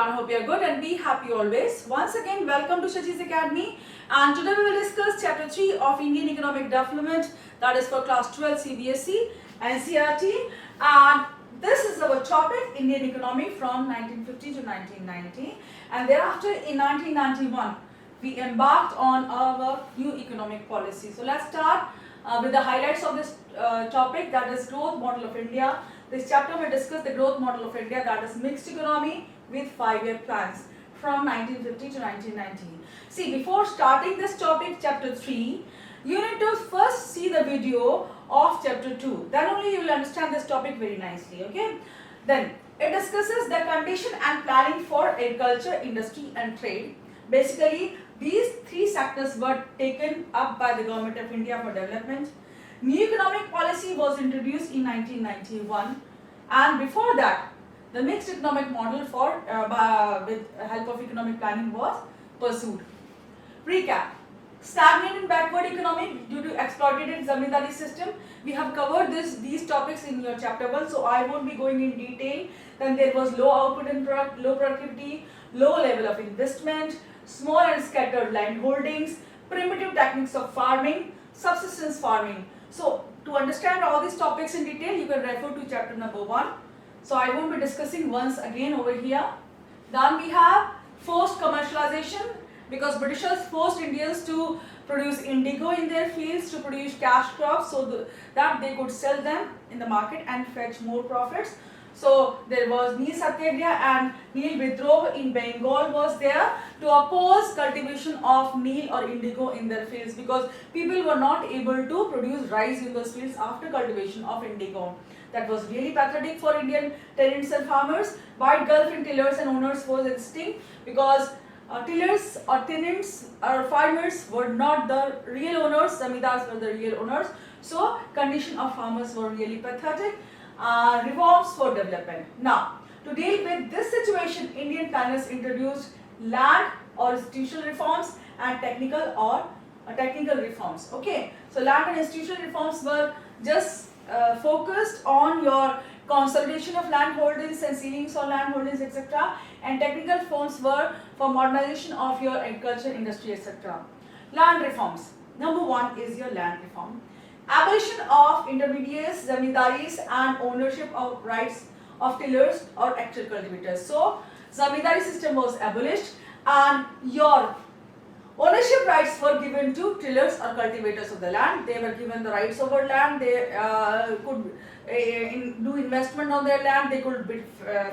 everyone, hope you are good and be happy always. Once again, welcome to Shachi's Academy, and today we will discuss Chapter 3 of Indian Economic Development, that is for class 12 CBSE, NCERT, and this is our topic, Indian economy from 1950 to 1990, and thereafter in 1991 we embarked on our new economic policy. So let's start with the highlights of this topic, that is growth model of India. This chapter will discuss the growth model of India, that is mixed economy with 5-year plans from 1950 to 1990. See, before starting this topic, chapter 3, you need to first see the video of chapter 2. Then only you will understand this topic very nicely, okay? Then it discusses the condition and planning for agriculture, industry and trade. Basically, these three sectors were taken up by the government of India for development. New economic policy was introduced in 1991, and before that, the mixed economic model for with help of economic planning was pursued. Recap: stagnant and backward economy due to exploited zamindari system. We have covered these topics in your chapter 1, so I won't be going in detail. Then there was low output and low productivity, low level of investment, small and scattered land holdings, primitive techniques of farming, subsistence farming. So to understand all these topics in detail, you can refer to chapter number 1. So I won't be discussing once again over here. Then we have forced commercialization, because Britishers forced Indians to produce indigo in their fields to produce cash crops so that they could sell them in the market and fetch more profits. So there was Neel Satyagraha and Neel Vidroh in Bengal was there to oppose cultivation of Neel or indigo in their fields, because people were not able to produce rice in those fields after cultivation of indigo. That was really pathetic for Indian tenants and farmers. White Gulf in tillers and owners was existing, because tillers or tenants or farmers were not the real owners, zamindars were the real owners. So condition of farmers were really pathetic. Reforms for development. Now, to deal with this situation, Indian planners introduced land or institutional reforms and technical reforms. Okay, so land and institutional reforms were just focused on your consolidation of land holdings and ceilings on land holdings, etc. And technical reforms were for modernization of your agriculture, industry, etc. Land reforms. Number 1 is your land reform. Abolition of intermediaries, zamindaris and ownership of rights of tillers or actual cultivators. So, zamindari system was abolished and your ownership rights were given to tillers or cultivators of the land. They were given the rights over land. They could do investment on their land. They could build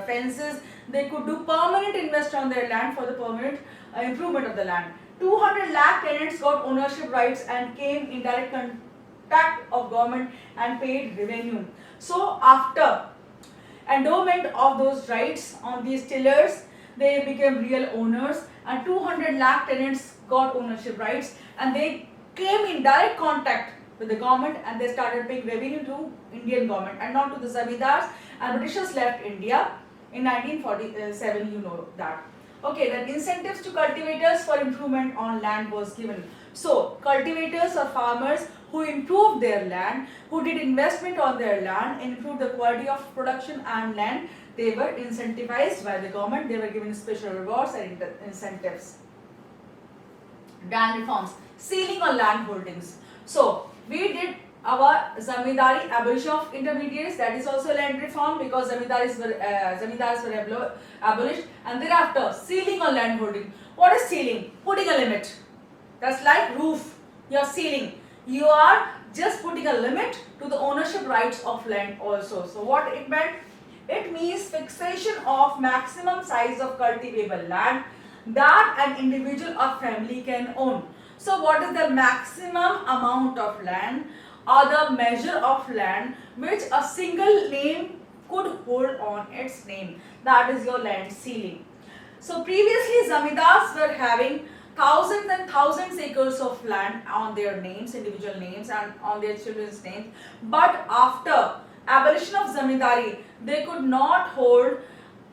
fences. They could do permanent investment on their land for the permanent improvement of the land. 200 lakh tenants got ownership rights and came in direct contact of government and paid revenue. So after endowment of those rights on these tillers, they became real owners, and 200 lakh tenants got ownership rights, and they came in direct contact with the government and they started paying revenue to Indian government and not to the zamindars, and Britishers left India in 1947, you know that. Okay, then incentives to cultivators for improvement on land was given. So cultivators or farmers who improved their land, who did investment on their land, improved the quality of production and land, they were incentivized by the government. They were given special rewards and incentives. Land reforms, ceiling on land holdings. So we did our zamindari, abolition of intermediaries, that is also land reform, because zamindars were abolished, and thereafter ceiling on land holding. What is ceiling? Putting a limit. That's like roof. Your ceiling. You are just putting a limit to the ownership rights of land also. So what it meant? It means fixation of maximum size of cultivable land that an individual or family can own. So what is the maximum amount of land or the measure of land which a single name could hold on its name? That is your land ceiling. So previously zamindars were having thousands and thousands acres of land on their names, individual names, and on their children's names. But after abolition of zamindari, they could not hold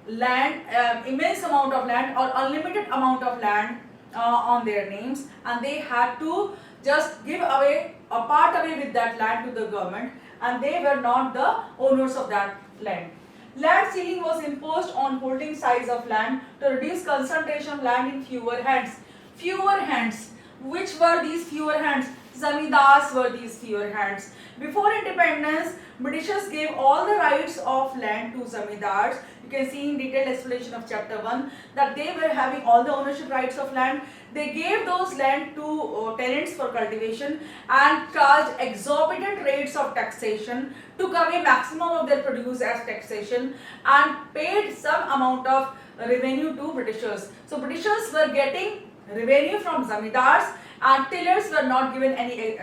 land, immense amount of land or unlimited amount of land on their names, and they had to just give away or part away with that land to the government, and they were not the owners of that land. Land ceiling was imposed on holding size of land to reduce concentration of land in fewer hands. Fewer hands. Which were these fewer hands? Zamindars were these fewer hands. Before independence, Britishers gave all the rights of land to zamindars. You can see in detailed explanation of chapter 1 that they were having all the ownership rights of land. They gave those land to tenants for cultivation and charged exorbitant rates of taxation, took away maximum of their produce as taxation and paid some amount of revenue to Britishers. So Britishers were getting revenue from zamindars and tillers were not given any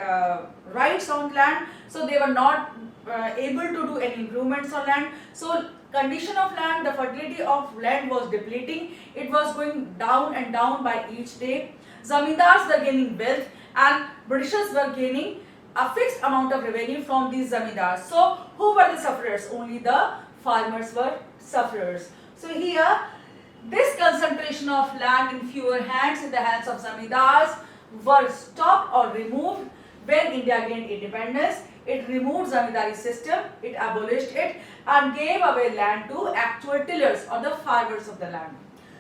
rights on land, so they were not able to do any improvements on land. So condition of land, the fertility of land was depleting. It was going down and down by each day. Zamindars were gaining wealth and Britishers were gaining a fixed amount of revenue from these zamindars. So who were the sufferers? Only the farmers were sufferers. So here this concentration of land in fewer hands in the hands of zamindars were stopped or removed when India gained independence. It removed zamindari system, it abolished it and gave away land to actual tillers or the farmers of the land.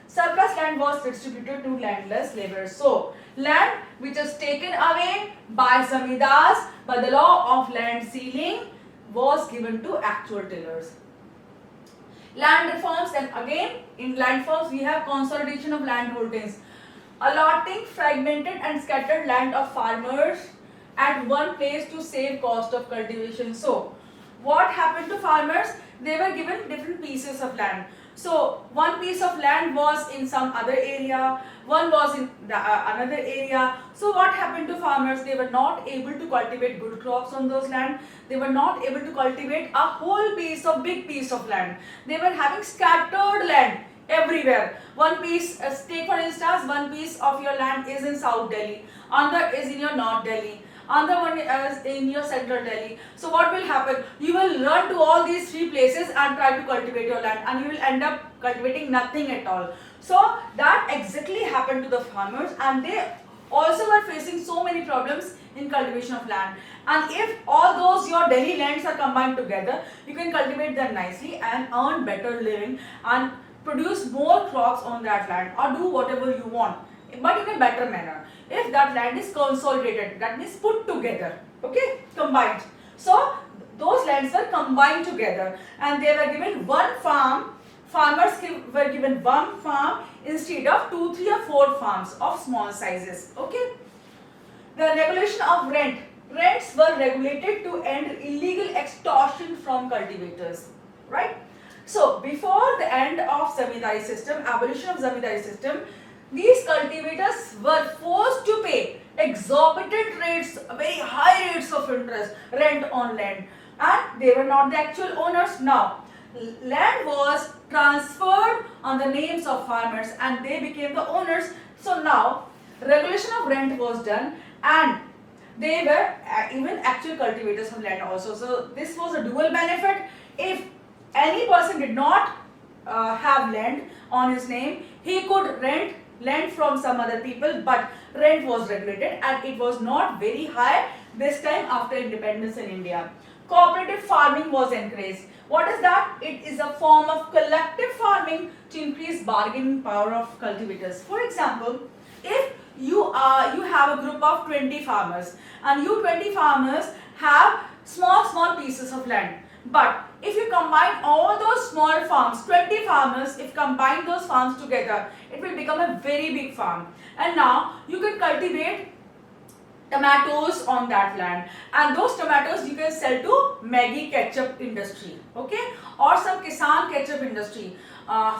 Surplus land was distributed to landless laborers. So, land which was taken away by zamindars by the law of land ceiling was given to actual tillers. Land reforms, and again in land reforms we have consolidation of land holdings, allotting fragmented and scattered land of farmers at one place to save cost of cultivation. So what happened to farmers? They were given different pieces of land. So one piece of land was in some other area, one was in the, another area. So what happened to farmers? They were not able to cultivate good crops on those land. They were not able to cultivate a whole piece of big piece of land. They were having scattered land everywhere. One piece, take for instance, one piece of your land is in South Delhi, another is in your North Delhi, another one is in your Central Delhi. So what will happen? You will run to all these three places and try to cultivate your land and you will end up cultivating nothing at all. So that exactly happened to the farmers and they also were facing so many problems in cultivation of land. And if all those your Delhi lands are combined together, you can cultivate them nicely and earn better living and produce more crops on that land or do whatever you want, but in a better manner. If that land is consolidated, that means put together, okay, combined. So those lands were combined together and they were given one farm. Farmers were given one farm instead of 2, 3 or 4 farms of small sizes, okay. The regulation of rent. Rents were regulated to end illegal extortion from cultivators, right? So before the end of zamindari system, abolition of zamindari system, these cultivators were forced to pay exorbitant rates, very high rates of interest, rent on land, and they were not the actual owners. Now, land was transferred on the names of farmers and they became the owners. So now, regulation of rent was done and they were even actual cultivators of land also. So this was a dual benefit. If any person did not have land on his name, he could rent land from some other people, but rent was regulated and it was not very high this time after independence in India. Cooperative farming was encouraged. What is that? It is a form of collective farming to increase bargaining power of cultivators. For example, if you have a group of 20 farmers and you 20 farmers have small pieces of land. But if you combine all those small farms, 20 farmers, if combine those farms together, it will become a very big farm. And now you can cultivate tomatoes on that land and those tomatoes you can sell to Maggi ketchup industry, okay, or some Kisan ketchup industry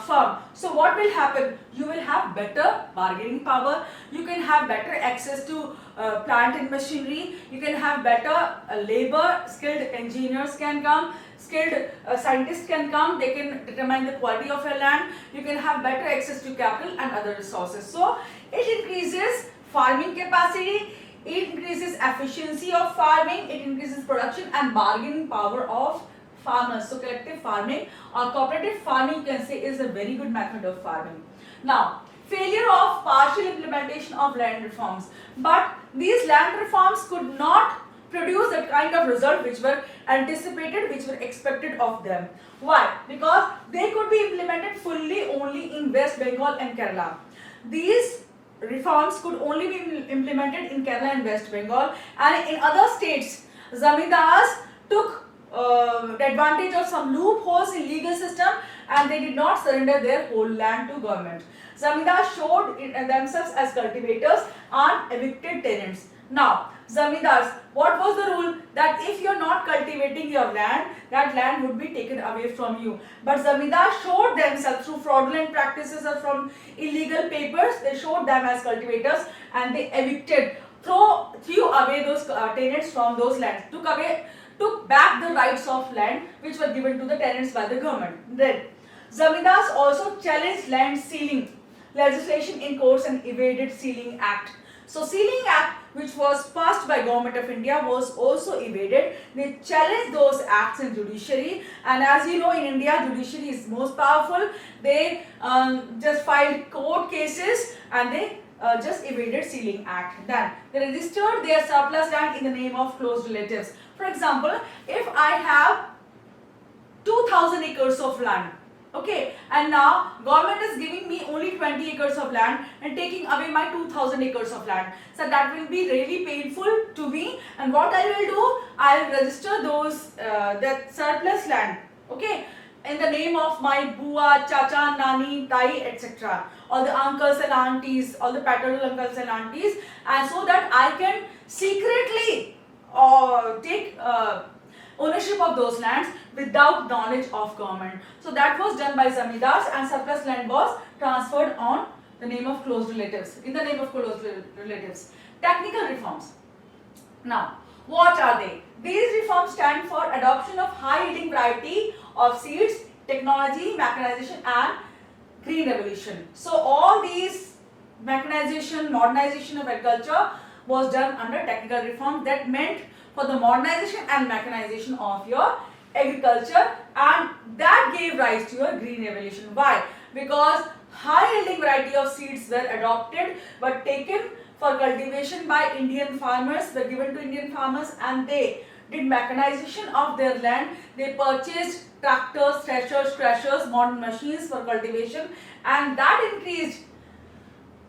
firm. So what will happen? You will have better bargaining power, you can have better access to plant and machinery, you can have better labor, skilled engineers can come, skilled scientists can come, they can determine the quality of your land, you can have better access to capital and other resources. So it increases farming capacity, it increases efficiency of farming, it increases production and bargaining power of farmers. So collective farming or cooperative farming, you can say, is a very good method of farming. Now, failure of partial implementation of land reforms. But these land reforms could not produce that kind of result which were anticipated, which were expected of them. Why? Because they could be implemented fully only in West Bengal and Kerala. These reforms could only be implemented in Kerala and West Bengal, and in other states zamindars took advantage of some loopholes in legal system and they did not surrender their whole land to government. Zamindars showed themselves as cultivators and evicted tenants. Now, zamindars, what was the rule? That if you are not cultivating your land, that land would be taken away from you. But zamindars showed themselves through fraudulent practices or from illegal papers, they showed them as cultivators and they evicted, threw away those tenants from those lands, took back the rights of land which were given to the tenants by the government. Then, zamindars also challenged land sealing legislation in courts and evaded Sealing Act. So, Sealing Act, which was passed by Government of India, was also evaded. They challenged those acts in judiciary, and as you know, in India, judiciary is most powerful. They just filed court cases and they just evaded Sealing Act. Then they registered their surplus land in the name of close relatives. For example, if I have 2000 acres of land, okay, and now government is giving me only 20 acres of land and taking away my 2000 acres of land, so that will be really painful to me, and what I will do, I will register those that surplus land, okay, in the name of my bua, chacha, nani, tai, etc., all the uncles and aunties, all the paternal uncles and aunties, and so that I can secretly take ownership of those lands without knowledge of government. So that was done by zamindars, and surplus land was transferred on the name of close relatives, in the name of close relatives. Technical reforms. Now, what are they? These reforms stand for adoption of high yielding variety of seeds, technology, mechanization and green revolution. So all these mechanization, modernization of agriculture was done under technical reform. That meant for the modernization and mechanization of your agriculture, and that gave rise to your green revolution. Why? Because high yielding variety of seeds were adopted but taken for cultivation by Indian farmers, were given to Indian farmers, and they did mechanization of their land. They purchased tractors, threshers, crushers, modern machines for cultivation, and that increased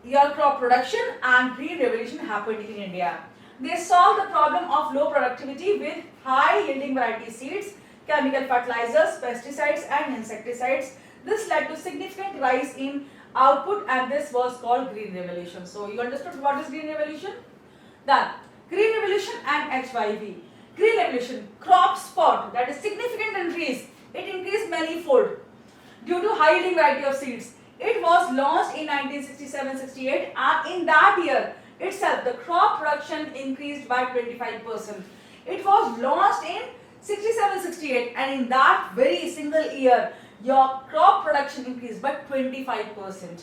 your crop production, and green revolution happened in India. They solved the problem of low productivity with high yielding variety seeds, chemical fertilizers, pesticides and insecticides. This led to significant rise in output, and this was called green revolution. So you understood what is green revolution? Then green revolution and HYV. Green revolution, crop spot, that is significant increase. It increased manifold due to high yielding variety of seeds. It was launched in 1967-68, and in that year itself the crop production increased by 25%. It was launched in 67-68, and in that very single year your crop production increased by 25%.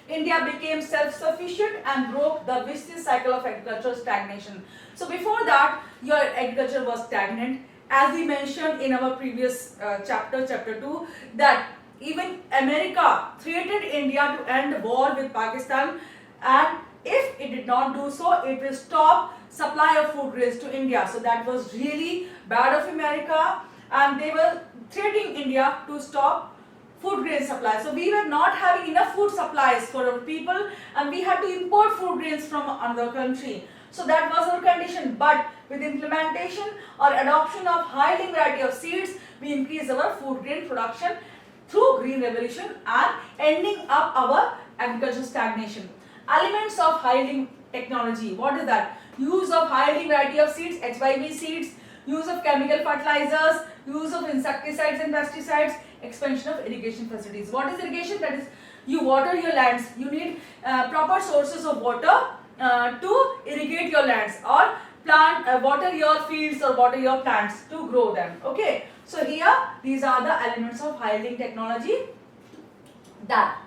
India became self-sufficient and broke the vicious cycle of agricultural stagnation. So before that your agriculture was stagnant. As we mentioned in our previous chapter 2, that even America threatened India to end war with Pakistan, and if it did not do so, it will stop supply of food grains to India. So that was really bad of America, and they were threatening India to stop food grain supply. So we were not having enough food supplies for our people, and we had to import food grains from another country. So that was our condition. But with implementation or adoption of high yielding variety of seeds, we increased our food grain production through green revolution and ending up our agricultural stagnation. Elements of high yielding technology. What is that? Use of high yielding variety of seeds, HYV seeds, use of chemical fertilizers, use of insecticides and pesticides, expansion of irrigation facilities. What is irrigation? That is, you water your lands. You need proper sources of water to irrigate your lands, or water your fields or water your plants to grow them. Okay. So here these are the elements of high yielding technology. That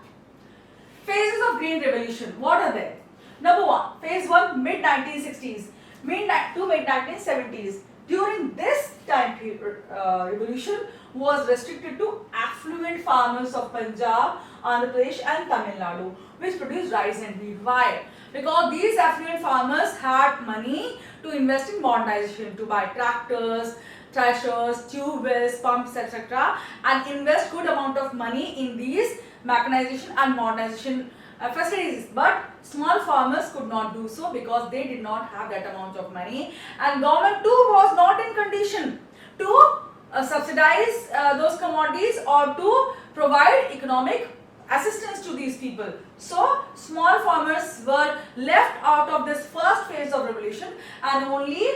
phases of green revolution. What are they? Number 1, phase 1, mid 1960s, mid to mid 1970s. During this time period, revolution, was restricted to affluent farmers of Punjab, Andhra Pradesh and Tamil Nadu, which produced rice and wheat. Why? Because these affluent farmers had money to invest in modernization, to buy tractors, threshers, tube wells, pumps, etc., and invest good amount of money in these mechanization and modernization facilities. But small farmers could not do so because they did not have that amount of money, and government too was not in condition to subsidize those commodities or to provide economic assistance to these people. So small farmers were left out of this first phase of revolution, and only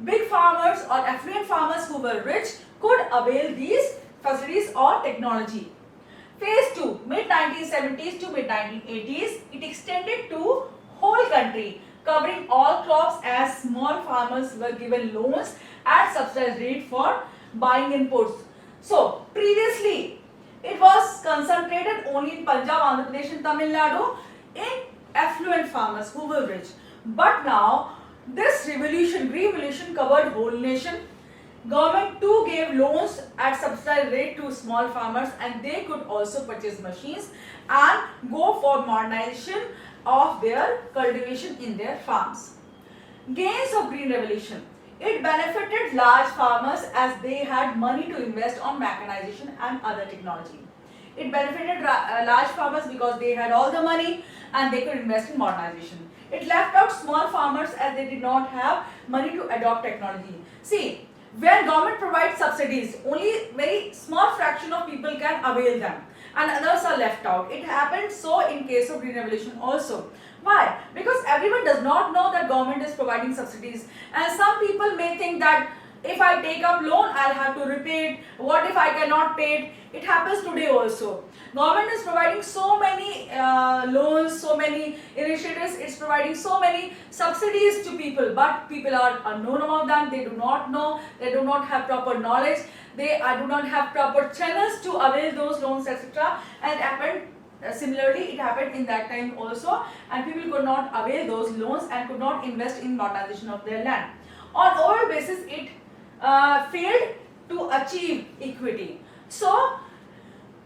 big farmers or affluent farmers who were rich could avail these facilities or technology. Phase 2, mid-1970s to mid-1980s, it extended to whole country, covering all crops, as small farmers were given loans at subsidized rate for buying inputs. So previously it was concentrated only in Punjab, Andhra Pradesh and Tamil Nadu in affluent farmers who were rich. But now this revolution covered whole nation. Government too gave loans at subsidized rate to small farmers, and they could also purchase machines and go for modernization of their cultivation in their farms. Gains of Green Revolution. It benefited large farmers as they had money to invest on mechanization and other technology. It benefited large farmers because they had all the money and they could invest in modernization. It left out small farmers as they did not have money to adopt technology. See, when government provides subsidies, only very small fraction of people can avail them and others are left out. It happened so in case of Green Revolution also. Why? Because everyone does not know that government is providing subsidies, and some people may think that if I take up loan, I'll have to repay it. What if I cannot pay it? It happens today also. Government is providing so many loans, so many initiatives, it's providing so many subsidies to people, but people are unknown about them. They do not know, they do not have proper knowledge, they do not have proper channels to avail those loans, etc. And it happened similarly, it happened in that time also, and people could not avail those loans and could not invest in modernization of their land. On overall basis, it failed to achieve equity. So,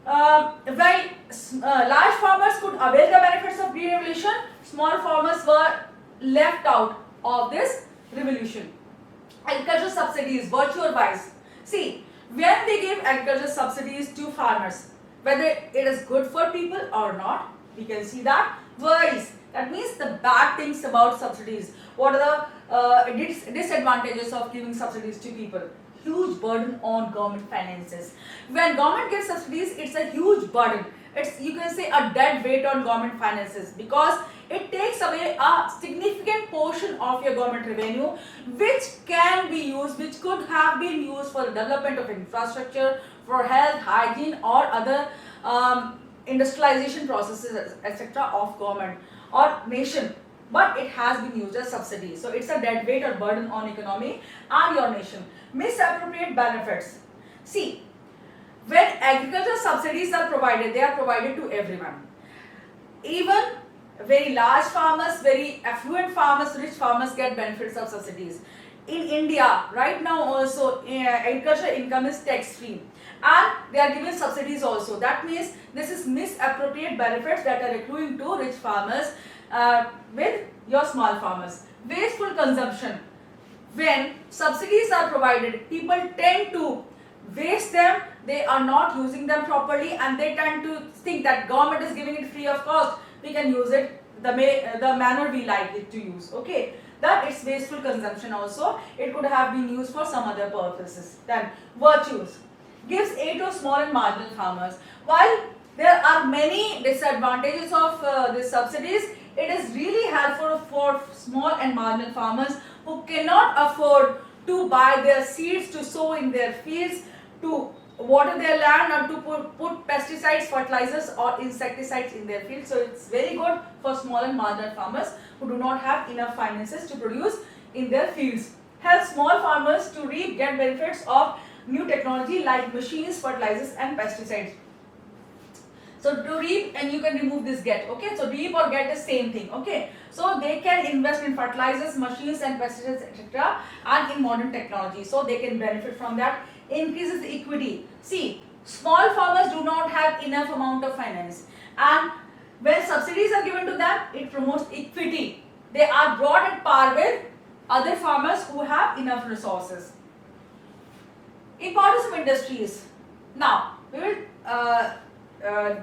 while large farmers could avail the benefits of Green Revolution, small farmers were left out of this revolution. Agricultural subsidies, virtue or vice. See, when they give agricultural subsidies to farmers, whether it is good for people or not, we can see that. Vice, that means the bad things about subsidies. What are the disadvantages of giving subsidies to people? Huge burden on government finances. When government gives subsidies, it's a huge burden. It's, you can say, a dead weight on government finances, because it takes away a significant portion of your government revenue, which can be used, which could have been used for the development of infrastructure, for health, hygiene or other industrialization processes, etc. of government or nation. But it has been used as subsidy. So it's a dead weight or burden on economy and your nation. Misappropriate benefits. See, when agricultural subsidies are provided, they are provided to everyone. Even very large farmers, very affluent farmers, rich farmers get benefits of subsidies. In India, right now also, agricultural income is tax-free, and they are given subsidies also. That means this is misappropriate benefits that are accruing to rich farmers with your small farmers. Wasteful consumption. When subsidies are provided, people tend to waste them. They are not using them properly, and they tend to think that government is giving it free of cost. We can use it the manner we like it to use. Okay, that is wasteful consumption also. It could have been used for some other purposes. Then virtues. Gives aid to small and marginal farmers. While there are many disadvantages of these subsidies, it is really helpful for small and marginal farmers who cannot afford to buy their seeds to sow in their fields, to water their land, or to put pesticides, fertilizers or insecticides in their fields. So it's very good for small and marginal farmers who do not have enough finances to produce in their fields. Helps small farmers to get benefits of new technology like machines, fertilizers and pesticides. So to reap, and you can remove this get, okay? So reap or get is same thing, okay? So they can invest in fertilizers, machines and pesticides, etc. and in modern technology. So they can benefit from that. increases equity. See, small farmers do not have enough amount of finance, and when subsidies are given to them, it promotes equity. They are brought at par with other farmers who have enough resources. Importance of industries. Now, we will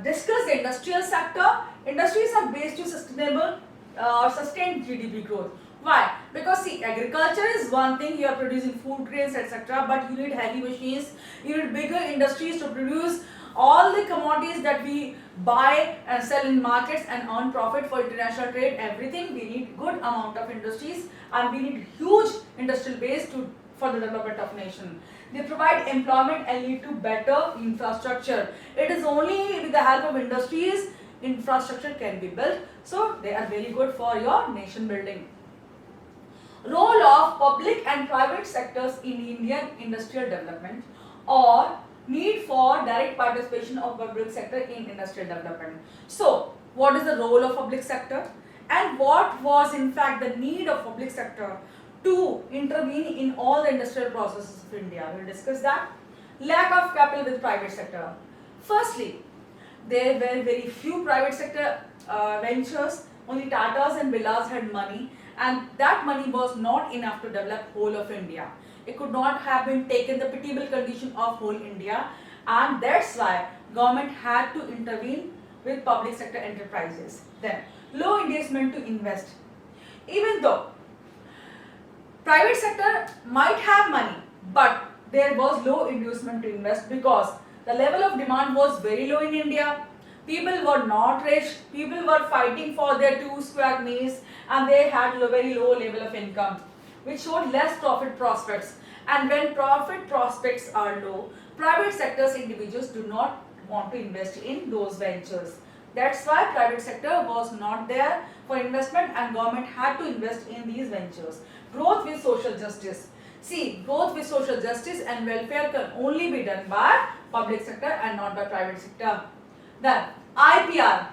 discuss the industrial sector. Industries are based to sustainable or sustained GDP growth. Why? Because see, agriculture is one thing, you are producing food grains, etc. But you need heavy machines, you need bigger industries to produce all the commodities that we buy and sell in markets and earn profit for international trade. Everything, we need good amount of industries, and we need huge industrial base for the development of nation. They provide employment and lead to better infrastructure. It is only with the help of industries infrastructure can be built. So they are very good for your nation building. Role of public and private sectors in Indian industrial development, or need for direct participation of public sector in industrial development. So what is the role of public sector, and what was in fact the need of public sector to intervene in all the industrial processes of India? We will discuss that. Lack of capital with private sector. Firstly, there were very few private sector ventures. Only Tatas and Birlas had money, and that money was not enough to develop whole of India. It could not have been taken the pitiable condition of whole India, and that's why government had to intervene with public sector enterprises. Then, low investment to invest. Even though private sector might have money, but there was low inducement to invest because the level of demand was very low in India. People were not rich, people were fighting for their 2 square meals, and they had a very low level of income, which showed less profit prospects. And when profit prospects are low, private sector's individuals do not want to invest in those ventures. That's why private sector was not there for investment, and government had to invest in these ventures. Growth with social justice. See, growth with social justice and welfare can only be done by public sector and not by private sector. Then IPR.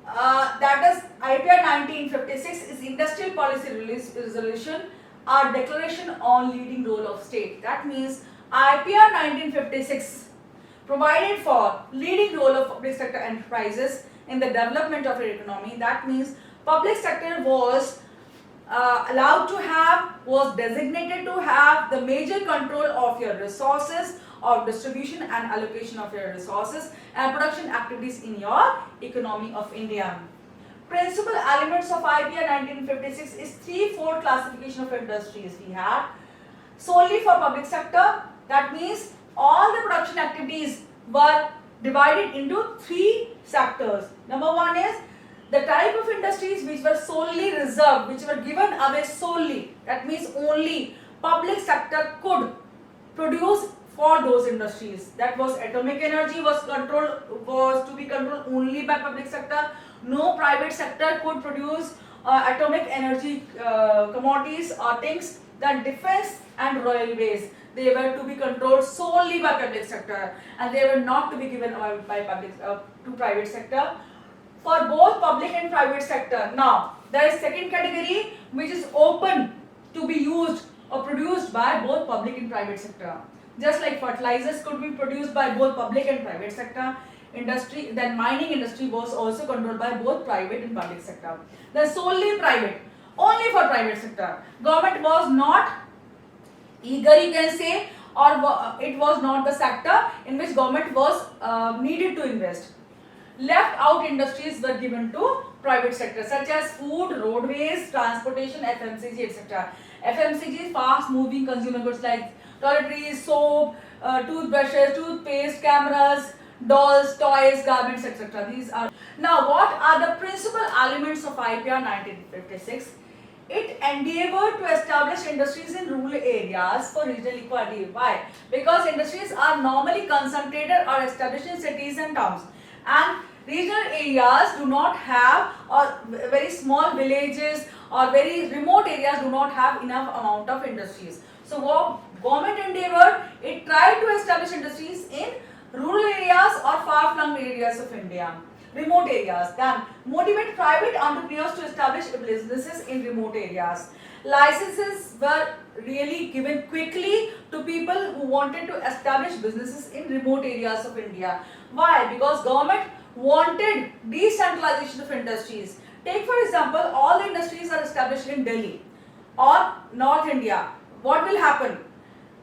That is IPR 1956 is Industrial Policy Resolution, or Declaration on Leading Role of State. That means IPR 1956 provided for leading role of public sector enterprises in the development of your economy. That means public sector was was designated to have the major control of your resources, of distribution and allocation of your resources and production activities in your economy of India. Principal elements of IPR 1956 is 3-4 classification of industries we have. Solely for public sector, that means all the production activities were divided into 3 sectors. Number 1 is the type of industries which were solely reserved, which were given away solely. That means only public sector could produce for those industries. That was atomic energy was to be controlled only by public sector. No private sector could produce atomic energy commodities or things. Then defense and railways, they were to be controlled solely by public sector, and they were not to be given by to private sector. For both public and private sector. Now, there is second category which is open to be used or produced by both public and private sector. Just like fertilizers could be produced by both public and private sector. Industry, then mining industry was also controlled by both private and public sector. Then solely private, only for private sector. Government was not eager, you can say, or it was not the sector in which government was needed to invest. Left out industries were given to private sector, such as food, roadways, transportation, FMCG, etc. FMCG, fast moving consumer goods like toiletries, soap, toothbrushes, toothpaste, cameras, dolls, toys, garments, etc. These are. Now, what are the principal elements of IPR 1956? It endeavored to establish industries in rural areas for regional equality. Why? Because industries are normally concentrated or established in cities and towns, and regional areas do not have, or very small villages or very remote areas do not have enough amount of industries. So what government endeavored, it tried to establish industries in rural areas or far-flung areas of India. remote areas. Then motivate private entrepreneurs to establish businesses in remote areas. Licenses were really given quickly to people who wanted to establish businesses in remote areas of India. Why? Because government wanted decentralization of industries. Take for example, all the industries are established in Delhi or North India. What will happen?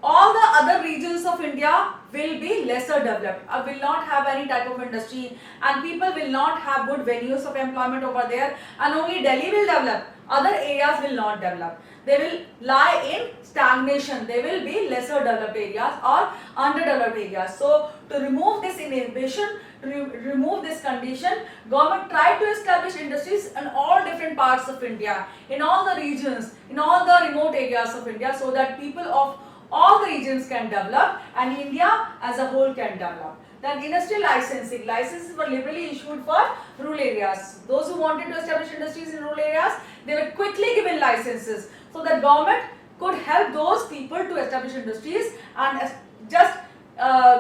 All the other regions of India will be lesser developed, will not have any type of industry, and people will not have good venues of employment over there, and only Delhi will develop, other areas will not develop. They will lie in stagnation, they will be lesser developed areas or underdeveloped areas. So to remove this inhibition, to remove this condition, government tried to establish industries in all different parts of India, in all the regions, in all the remote areas of India, so that people of all the regions can develop and India as a whole can develop. Then industrial licensing. Licenses were liberally issued for rural areas. Those who wanted to establish industries in rural areas, they were quickly given licenses so that government could help those people to establish industries and just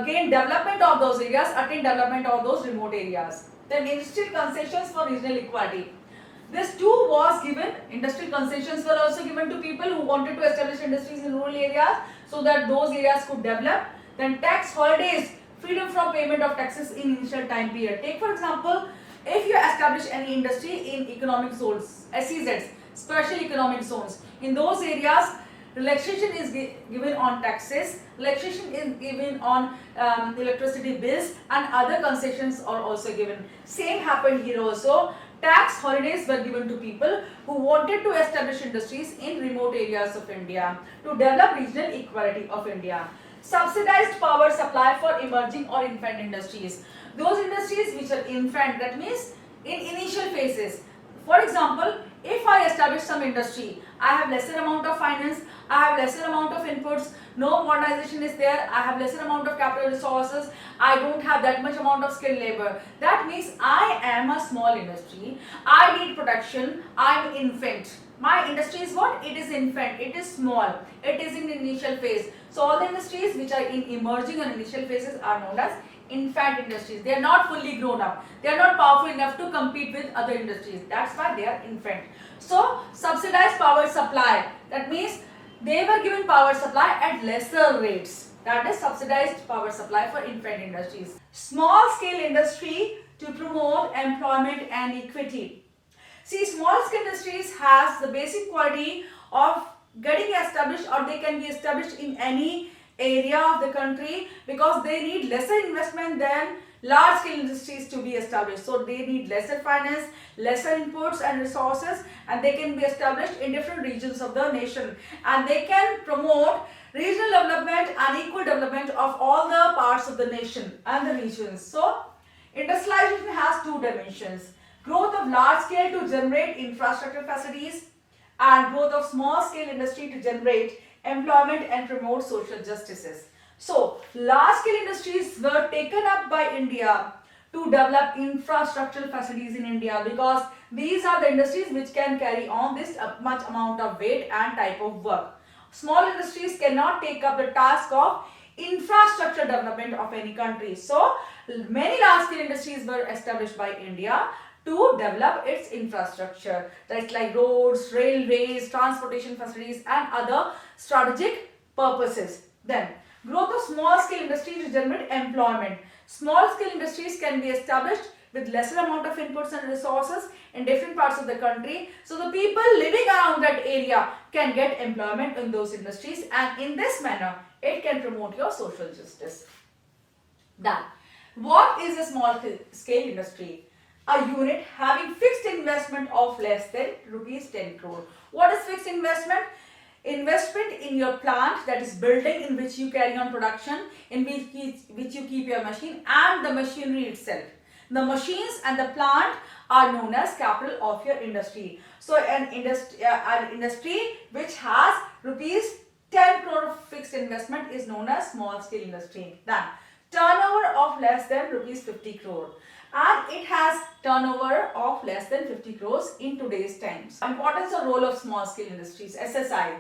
gain development of those areas, attain development of those remote areas. Then industrial concessions for regional equality. This too was given. Industrial concessions were also given to people who wanted to establish industries in rural areas so that those areas could develop. Then tax holidays, freedom from payment of taxes in initial time period. Take for example, if you establish any industry in economic zones, SEZs, special economic zones, in those areas relaxation is given on taxes, relaxation is given on electricity bills, and other concessions are also given. Same happened here also. Tax holidays were given to people who wanted to establish industries in remote areas of India to develop regional equality of India. Subsidized power supply for emerging or infant industries. Those industries which are infant, that means in initial phases. For example, if I establish some industry, I have lesser amount of finance, I have lesser amount of inputs, no modernization is there, I have lesser amount of capital resources, I don't have that much amount of skilled labor. That means I am a small industry, I need protection, I am infant. My industry is what? It is infant, it is small, it is in the initial phase. So all the industries which are in emerging and initial phases are known as infant industries. They are not fully grown up. They are not powerful enough to compete with other industries. That's why they are infant. So subsidized power supply. That means they were given power supply at lesser rates. That is subsidized power supply for infant industries. Small scale industry to promote employment and equity. See, small scale industries has the basic quality of getting established, or they can be established in any area of the country because they need lesser investment than large scale industries to be established. So they need lesser finance, lesser inputs and resources, and they can be established in different regions of the nation, and they can promote regional development and equal development of all the parts of the nation and the regions. So industrialization has two dimensions: growth of large scale to generate infrastructure facilities, and growth of small scale industry to generate employment and promote social justices. So large scale industries were taken up by India to develop infrastructural facilities in India, because these are the industries which can carry on this much amount of weight and type of work. Small industries cannot take up the task of infrastructure development of any country. So many large scale industries were established by India to develop its infrastructure. That's like roads, railways, transportation facilities and other strategic purposes. Then growth of small scale industry to generate employment. Small scale industries can be established with lesser amount of inputs and resources in different parts of the country, so the people living around that area can get employment in those industries, and in this manner it can promote your social justice. Then what is a small scale industry? A unit having fixed investment of less than rupees 10 crore. What is fixed investment? Investment in your plant, that is building in which you carry on production, in which you keep your machine, and the machinery itself. The machines and the plant are known as capital of your industry. So an industry which has rupees 10 crore of fixed investment is known as small scale industry. Then turnover of less than rupees 50 crore. And it has turnover of less than 50 crores in today's times. Importance or role of small scale industries, SSI.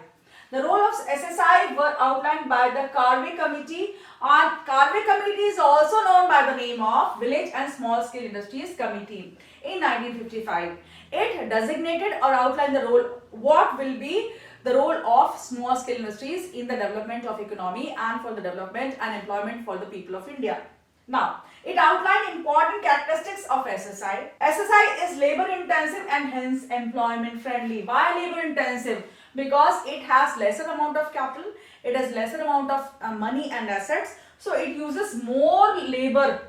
The role of SSI were outlined by the Carvey Committee, and Carvey Committee is also known by the name of Village and Small Scale Industries Committee in 1955. It designated or outlined the role, what will be the role of small scale industries in the development of economy and for the development and employment for the people of India. Now, it outlined important characteristics of SSI. SSI is labor intensive and hence employment friendly. Why labor intensive? Because it has lesser amount of capital, it has lesser amount of money and assets. So it uses more labor,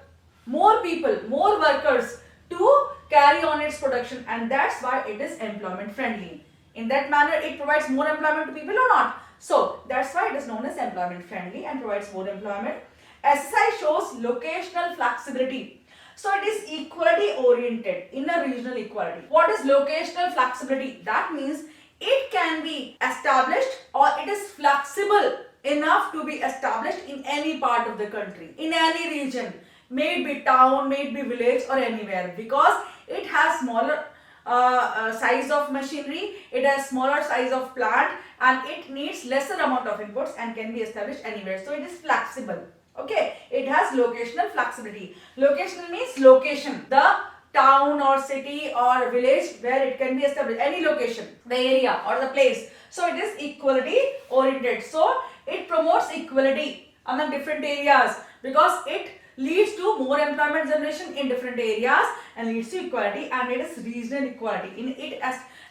more people, more workers to carry on its production, and that's why it is employment friendly. In that manner, it provides more employment to people or not? So that's why it is known as employment friendly and provides more employment. SSI shows locational flexibility. So it is equality oriented, in a regional equality. What is locational flexibility? That means it can be established or it is flexible enough to be established in any part of the country, in any region, may it be town, may it be village or anywhere, because it has smaller size of machinery, it has smaller size of plant, and it needs lesser amount of inputs and can be established anywhere. So it is flexible. Okay, it has locational flexibility. Locational means location, the town or city or village where it can be established, any location, the area or the place. So it is equality oriented. So it promotes equality among different areas because it leads to more employment generation in different areas and leads to equality, and it is regional equality. It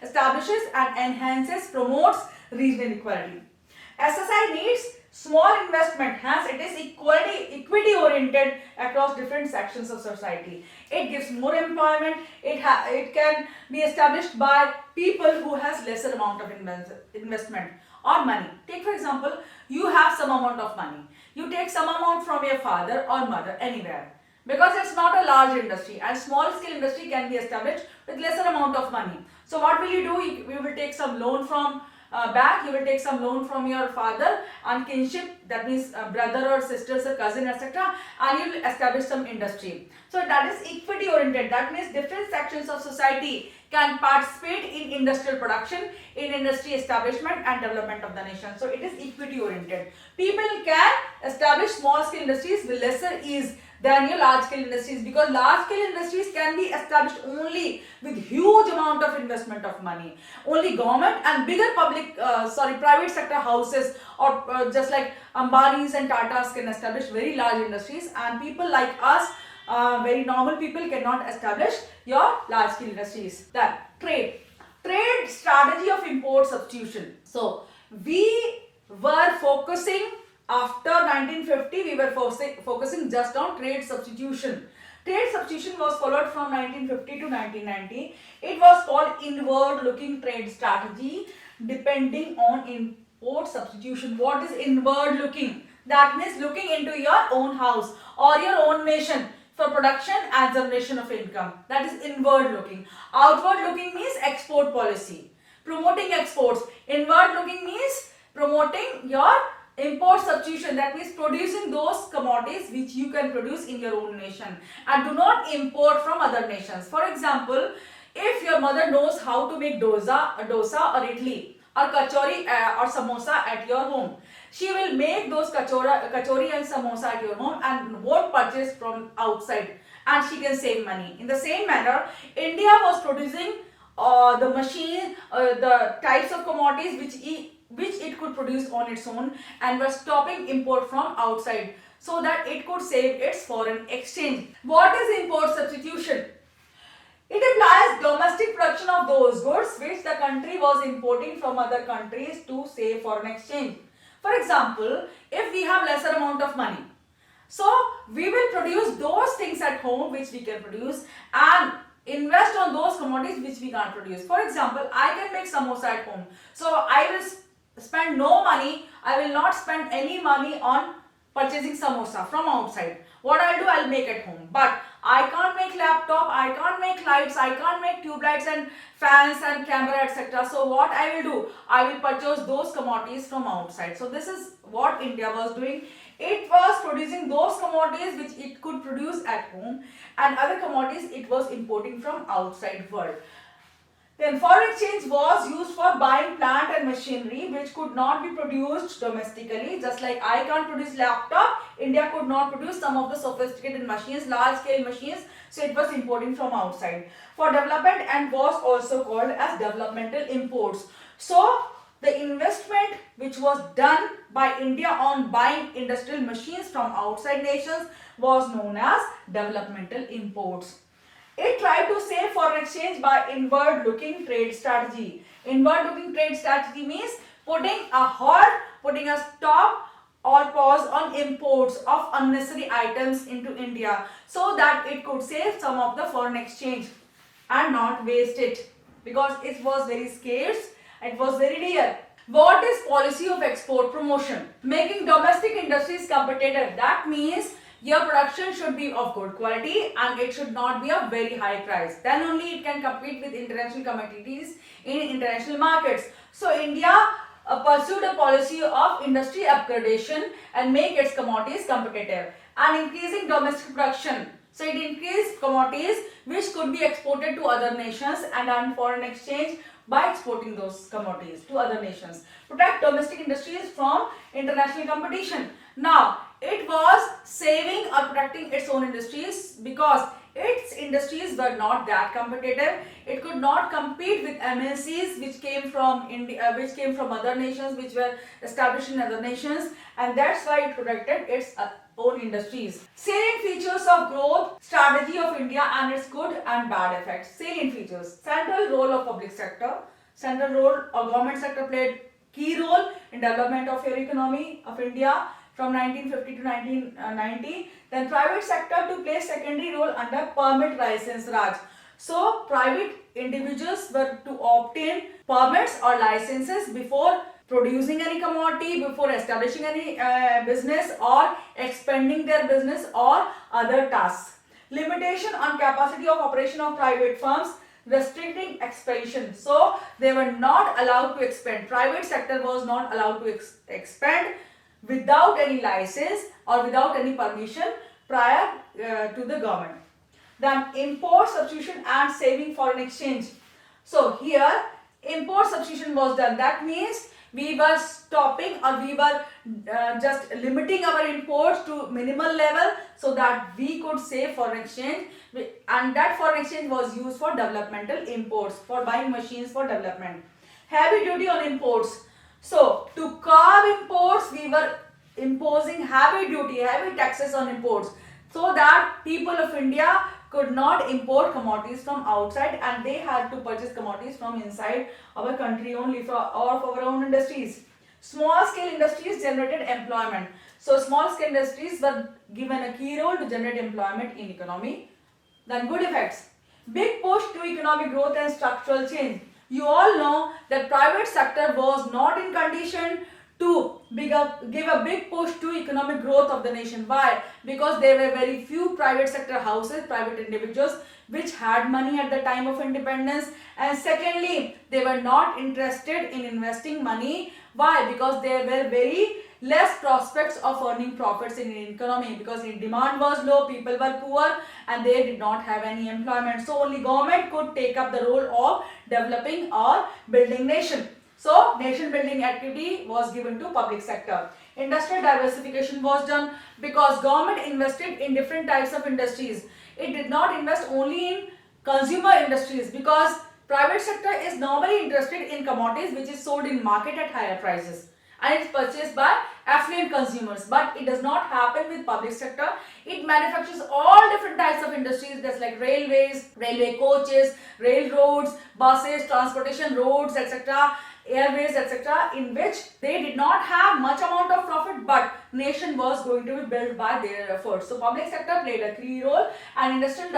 establishes and enhances, promotes regional equality. SSI needs small investment, hence it is equity oriented across different sections of society. It gives more employment, it can be established by people who has lesser amount of investment or money. Take for example, you have some amount of money. You take some amount from your father or mother anywhere, because it's not a large industry and small scale industry can be established with lesser amount of money. So what will you do? You will take some loan from bank, you will take some loan from your father and kinship, that means brother or sisters or cousin, etc., and you will establish some industry. So that is equity oriented. That means different sections of society can participate in industrial production, in industry establishment and development of the nation. So it is equity oriented. People can establish small scale industries with lesser ease than your large scale industries, because large scale industries can be established only with huge amount of investment of money. Only government and bigger private sector houses or just like Ambani's and Tata's can establish very large industries, and people like us, very normal people, cannot establish your large scale industries. Then trade strategy of import substitution. So we were focusing after 1950, we were focusing just on trade substitution. Trade substitution was followed from 1950 to 1990. It was called inward looking trade strategy depending on import substitution. What is inward looking? That means looking into your own house or your own nation for production and generation of income. That is inward looking. Outward looking means export policy, promoting exports. Inward looking means promoting your import substitution, that means producing those commodities which you can produce in your own nation and do not import from other nations. For example, if your mother knows how to make dosa or idli or kachori or samosa at your home, she will make those kachori and samosa at your home and won't purchase from outside, and she can save money. In the same manner, India was producing the machine, the types of commodities which it could produce on its own, and was stopping import from outside so that it could save its foreign exchange. What is import substitution? It implies domestic production of those goods which the country was importing from other countries to save foreign exchange. For example, if we have lesser amount of money, so we will produce those things at home which we can produce and invest on those commodities which we can't produce. For example, I can make samosa at home, so I will spend no money, I will not spend any money on purchasing samosa from outside. What I'll do, I'll make at home. But I can't make laptop, I can't make lights, I can't make tube lights and fans and camera, etc. So what I will do, I will purchase those commodities from outside. So this is what India was doing. It was producing those commodities which it could produce at home, and other commodities it was importing from outside world. Then foreign exchange was used for buying plant and machinery which could not be produced domestically. Just like I can't produce laptop, India could not produce some of the sophisticated machines, large scale machines, so it was importing from outside. For development and was also called as developmental imports. So the investment which was done by India on buying industrial machines from outside nations was known as developmental imports. It tried to save foreign exchange by inward-looking trade strategy. Inward-looking trade strategy means putting a halt, putting a stop or pause on imports of unnecessary items into India so that it could save some of the foreign exchange and not waste it because it was very scarce, it was very rare. What is policy of export promotion? Making domestic industries competitive. That means your production should be of good quality and it should not be of very high price. Then only it can compete with international commodities in international markets. So India pursued a policy of industry upgradation and make its commodities competitive and increasing domestic production. So it increased commodities which could be exported to other nations and earn foreign exchange by exporting those commodities to other nations. Protect domestic industries from international competition. Now, it was saving or protecting its own industries because its industries were not that competitive. It could not compete with MNCs which came from India, which came from other nations, which were established in other nations, and that's why it protected its own industries. Salient features of growth strategy of India and its good and bad effects. Salient features: central role of public sector. Central role or government sector played key role in development of your economy of India from 1950 to 1990. Then private sector to play secondary role under permit license Raj. So private individuals were to obtain permits or licenses before producing any commodity, before establishing any business or expanding their business or other tasks. Limitation on capacity of operation of private firms, restricting expansion. So they were not allowed to expand. Private sector was not allowed to expand without any license or without any permission prior to the government. Then import substitution and saving foreign exchange. So here import substitution was done. That means we were stopping or we were just limiting our imports to minimal level so that we could save foreign exchange, and that foreign exchange was used for developmental imports, for buying machines for development. Heavy duty on imports. So to curb imports we were imposing heavy duty, heavy taxes on imports so that people of India could not import commodities from outside and they had to purchase commodities from inside our country only for our own industries. Small scale industries generated employment. So small scale industries were given a key role to generate employment in economy. Then good effects. Big push to economic growth and structural change. You all know that private sector was not in condition to give a big push to economic growth of the nation. Why? Because there were very few private sector houses, private individuals which had money at the time of independence, and secondly they were not interested in investing money. Why? Because there were very less prospects of earning profits in an economy because demand was low, people were poor and they did not have any employment. So only government could take up the role of developing or building nation. So nation building activity was given to public sector. Industrial diversification was done because government invested in different types of industries. It did not invest only in consumer industries because private sector is normally interested in commodities which is sold in market at higher prices and it's purchased by affluent consumers, but it does not happen with public sector. It manufactures all different types of industries, that's like railways, railway coaches, railroads, buses, transportation, roads, etc., airways, etc., in which they did not have much amount of profit, but nation was going to be built by their efforts. So public sector played a key role and industrial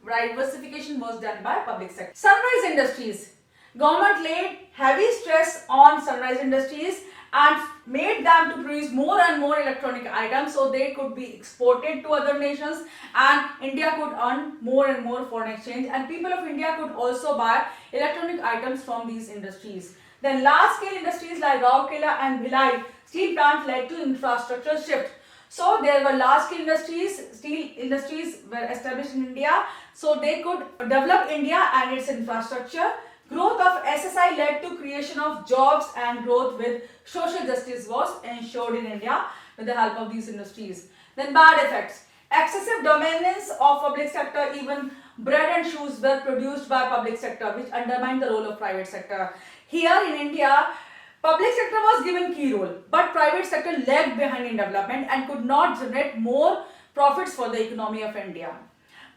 diversification was done by public sector. Sunrise industries. Government laid heavy stress on sunrise industries and made them to produce more and more electronic items so they could be exported to other nations and India could earn more and more foreign exchange and people of India could also buy electronic items from these industries. Then large scale industries like Rourkela and Bhilai steel plant led to infrastructure shift. So there were large scale industries, steel industries were established in India so they could develop India and its infrastructure, Growth of SSI led to creation of jobs and growth with social justice was ensured in India with the help of these industries. Then bad effects. Excessive dominance of public sector, even bread and shoes were produced by public sector, which undermined the role of private sector. Here in India, public sector was given key role, but private sector lagged behind in development and could not generate more profits for the economy of India.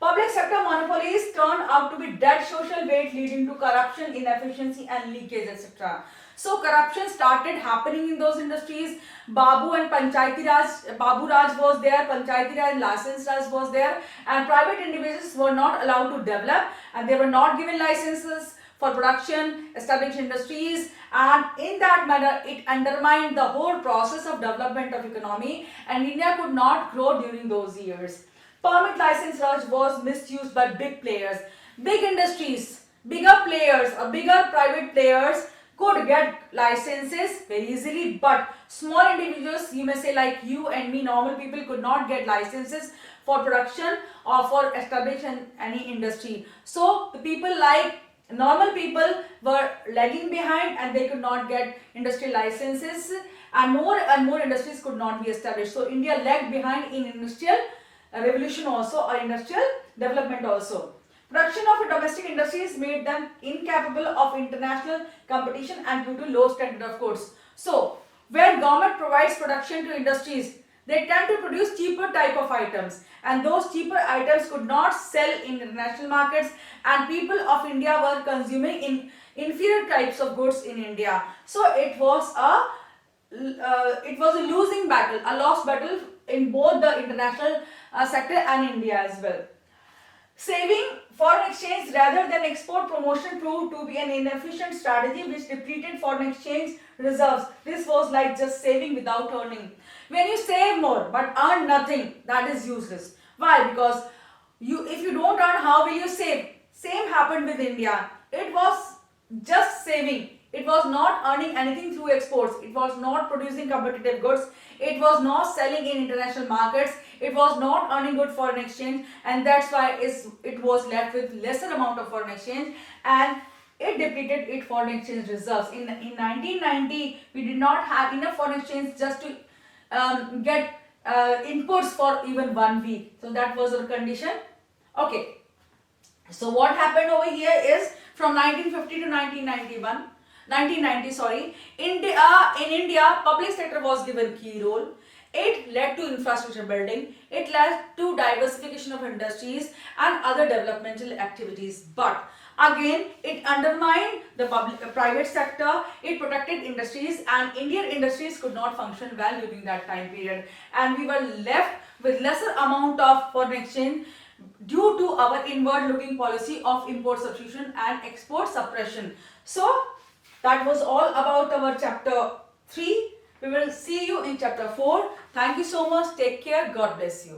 Public sector monopolies turned out to be dead social weight, leading to corruption, inefficiency and leakage, etc. So corruption started happening in those industries. Babu Raj was there, Panchayati Raj and License Raj was there, and private individuals were not allowed to develop and they were not given licenses for production, established industries, and in that manner it undermined the whole process of development of economy, and India could not grow during those years. Permit license Raj was misused by big players. Big industries, bigger players or bigger private players could get licenses very easily, but small individuals, you may say like you and me, normal people, could not get licenses for production or for establishing any industry. So the people like normal people were lagging behind and they could not get industrial licenses, and more industries could not be established. So India lagged behind in industrial revolution also, or industrial development also. Production of domestic industries made them incapable of international competition and due to low standard of goods. So where government provides production to industries, they tend to produce cheaper type of items, and those cheaper items could not sell in international markets, and people of India were consuming in inferior types of goods in India. So it was a losing battle, a lost battle in both the international sector and India as well. Saving foreign exchange rather than export promotion proved to be an inefficient strategy which depleted foreign exchange reserves. This was like just saving without earning. When you save more but earn nothing, that is useless. Why? Because if you don't earn, how will you save? Same happened with India. It was just saving. It was not earning anything through exports. It was not producing competitive goods. It was not selling in international markets. It was not earning good foreign exchange, and that's why it was left with lesser amount of foreign exchange, and it depleted its foreign exchange reserves. In 1990, we did not have enough foreign exchange just to get inputs for even 1 week. So that was our condition. Okay. So what happened over here is from 1950 to 1990, in India, public sector was given key role. It led to infrastructure building. It led to diversification of industries and other developmental activities. But again, it undermined the private sector. It protected industries, and Indian industries could not function well during that time period. And we were left with lesser amount of foreign exchange due to our inward-looking policy of import substitution and export suppression. So that was all about our chapter 3. We will see you in chapter 4. Thank you so much. Take care. God bless you.